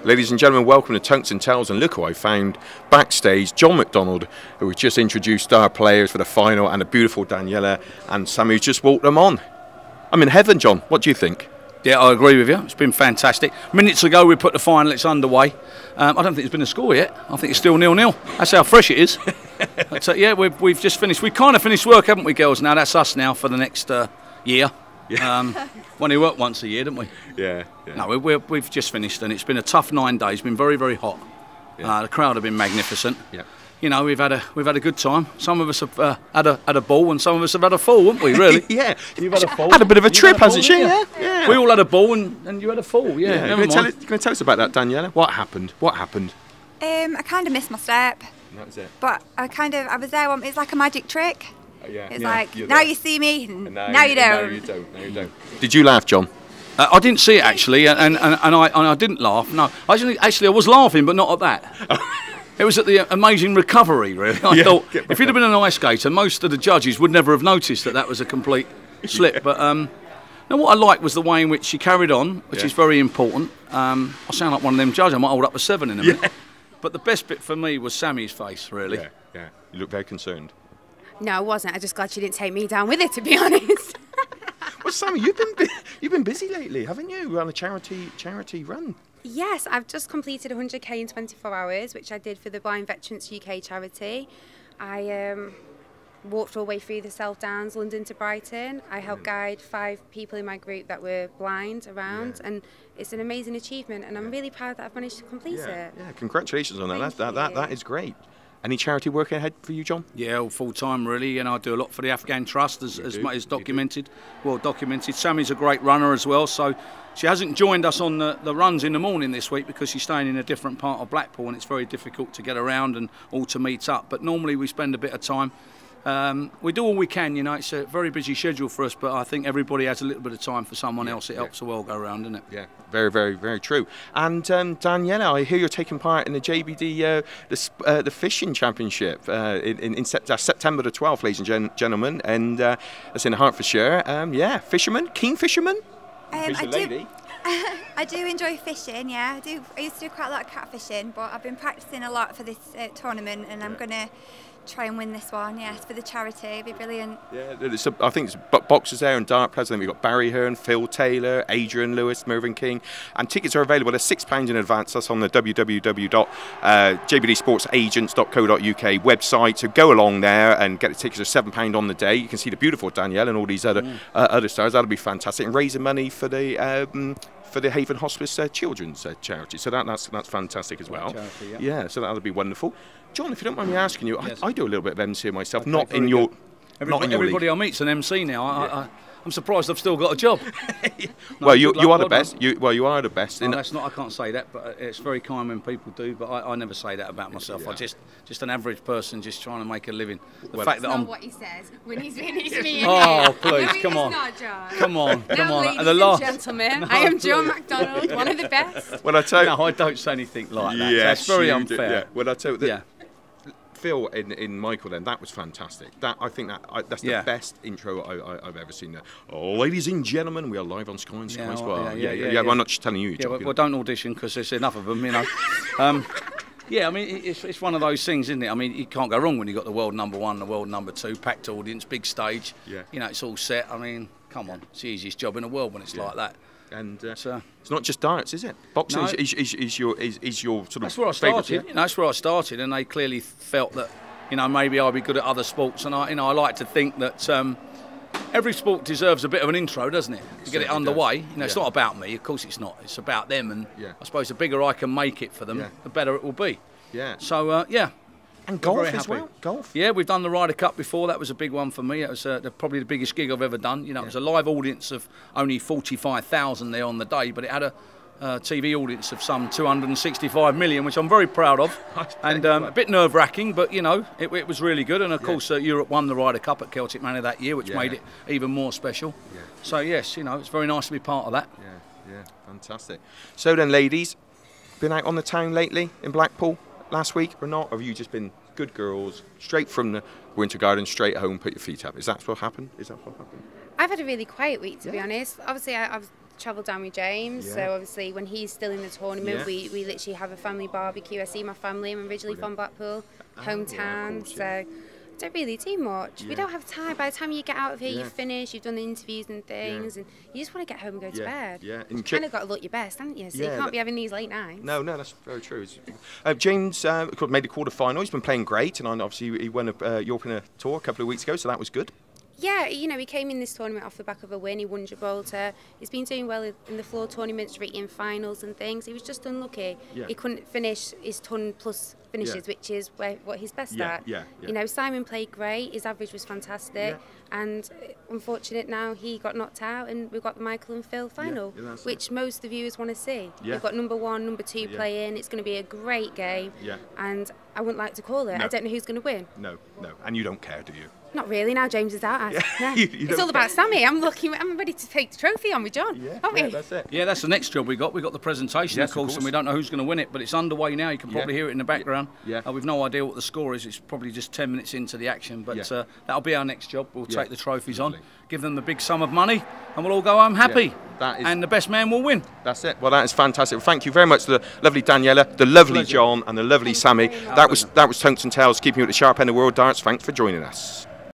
Ladies and gentlemen, welcome to TungstenTales, and look who I found backstage, John McDonald, who has just introduced our players for the final, and the beautiful Daniella and Sammi who's just walked them on. I'm in heaven, John. What do you think? Yeah, I agree with you. It's been fantastic. Minutes ago we put the final, it's underway. I don't think there's been a score yet. I think it's still 0-0. That's how fresh it is. But, yeah, we've just finished. We've kind of finished work, haven't we, girls? Now that's us now for the next year. Yeah. We only work once a year, don't we? Yeah. No, we've just finished, and it's been a tough 9 days. It's been very, very hot. Yeah. The crowd have been magnificent. Yeah. You know, we've had a good time. Some of us have had a ball, and some of us have had a fall, haven't we? Really? Yeah. You've had a fall. Had a bit of a trip, hasn't she? Yeah. We all had a ball, and you had a fall. Yeah. Can you tell us about that, Daniella? What happened? I kind of missed my step. That was it. But I was there. It's like a magic trick. Yeah. It's like now you see me, and now you don't. Now you don't. Did you laugh, John? I didn't see it actually, and I didn't laugh. No, actually I was laughing, but not at that. It was at the amazing recovery, really. I thought if he'd have been an ice skater, most of the judges would never have noticed that was a complete slip. But now what I liked was the way in which she carried on, which is very important. I sound like one of them judges. I might hold up a 7 in a minute. But the best bit for me was Sammy's face, really. Yeah. You look very concerned. No, I wasn't. I'm just glad she didn't take me down with it, to be honest. Well, Sammi, you've been busy lately, haven't you? On a charity run. Yes, I've just completed 100k in 24 hours, which I did for the Blind Veterans UK charity. I walked all the way through the South Downs, London to Brighton. I helped guide 5 people in my group that were blind around, and it's an amazing achievement, and I'm really proud that I've managed to complete it. Yeah, congratulations on that. That is great. Any charity work ahead for you, John? Yeah, all full time really, and I do a lot for the Afghan Trust as documented. Well documented. Sammy's a great runner as well, so she hasn't joined us on the runs in the morning this week because she's staying in a different part of Blackpool, and it's very difficult to get around and all to meet up. But normally we spend a bit of time. We do all we can, you know. It's a very busy schedule for us, but I think everybody has a little bit of time for someone else. It helps the world go round, doesn't it? Yeah, very, very, very true. And Daniella, I hear you're taking part in the JBD, the fishing championship in September the 12th, ladies and gentlemen, and it's in Hertfordshire. Fisherman, keen fisherman. I do enjoy fishing. Yeah, I used to do quite a lot of catfishing, but I've been practicing a lot for this tournament, and I'm gonna try and win this one, yes, for the charity. It'd be brilliant. Yeah, I think it's boxers there and dart players. Then we've got Barry Hearn, Phil Taylor, Adrian Lewis, Mervyn King, and tickets are available at £6 in advance. That's on the www.jbdsportsagents.co.uk website. So go along there and get the tickets. Are £7 on the day. You can see the beautiful Danielle and all these other stars. That'll be fantastic, and raising money for the Haven Hospice Children's charity. So that's fantastic as well. Charity, so that'll be wonderful. John, if you don't mind me asking you, I do a little bit of MC myself, okay, not in your everybody league. I meet's an MC now. I'm surprised I've still got a job. Well, you are the best. You are the best. No, that's not. I can't say that, but it's very kind when people do. But I never say that about myself. I'm just an average person, just trying to make a living. The fact that I'm what he says when he's me. Oh, please, come on. Come on. Ladies and gentlemen, I am John McDonald, one of the best. Well, I tell you, no, I don't say anything like that. Yes, that's very unfair. Yeah. Well, I tell you, Phil in Michael, then that was fantastic. I think that's the best intro I've ever seen. Ladies and gentlemen, we are live on Sky and Sky Sport. Well, I'm not just telling you. Well, don't audition because there's enough of them, you know. I mean, it's one of those things, isn't it? I mean, you can't go wrong when you've got the world #1, the world #2, packed audience, big stage. Yeah. You know, it's all set. I mean, come on, it's the easiest job in the world when it's like that. And it's not just darts, is it? Boxing is your sort of. That's where I started. You know, that's where I started, and they clearly felt that, you know, maybe I'd be good at other sports, and I like to think that every sport deserves a bit of an intro, doesn't it? To get it underway. You know, it's not about me. Of course, it's not. It's about them, and I suppose the bigger I can make it for them, the better it will be. Yeah. So And golf as well. Golf. Yeah, we've done the Ryder Cup before. That was a big one for me. It was probably the biggest gig I've ever done. You know, it was a live audience of only 45,000 there on the day, but it had a TV audience of some 265 million, which I'm very proud of. And a bit nerve-wracking, but you know, it was really good. And of course, Europe won the Ryder Cup at Celtic Manor that year, which made it even more special. Yeah. So yes, you know, it's very nice to be part of that. Yeah, fantastic. So then, ladies, been out on the town lately in Blackpool last week or not? Or have you just been good girls, straight from the Winter Garden, straight home, put your feet up? Is that what happened? I've had a really quiet week, to be honest. Obviously, I travelled down with James, so obviously when he's still in the tournament, we literally have a family barbecue. I see my family. I'm originally from Blackpool, hometown, so I don't really do much. We don't have time. By the time you get out of here, you've finished, you've done the interviews and things, and you just want to get home and go to bed. You've kind of got to look your best, haven't you? So you can't be having these late nights. No, that's very true. James made a quarter-final. He's been playing great, and obviously he won a European Tour a couple of weeks ago, so that was good. Yeah, you know, he came in this tournament off the back of a win. He won Gibraltar. He's been doing well in the floor tournaments, reaching finals and things. He was just unlucky. He couldn't finish his ton plus finishes, which is what he's best at. You know, Simon played great. His average was fantastic. And unfortunate now he got knocked out, and we've got the Michael and Phil final, which most of the viewers want to see. We've got number 1, number 2 playing. It's going to be a great game. And I wouldn't like to call it. I don't know who's going to win. No. And you don't care, do you? Not really. Now James is out. No. It's all about Sammy. I'm ready to take the trophy on with John, aren't we? That's it. Yeah, that's the next job we got. We got the presentation, of course, and we don't know who's going to win it, but it's underway now. You can probably hear it in the background. We've no idea what the score is. It's probably just 10 minutes into the action, but that'll be our next job. We'll take the trophies on, give them the big sum of money, and we'll all go home happy. And the best man will win. That's it. Well, that is fantastic. Well, thank you very much to the lovely Daniella, the lovely John, and the lovely Sammy. That was TungstenTales, keeping you at the sharp end of world darts. Thanks for joining us.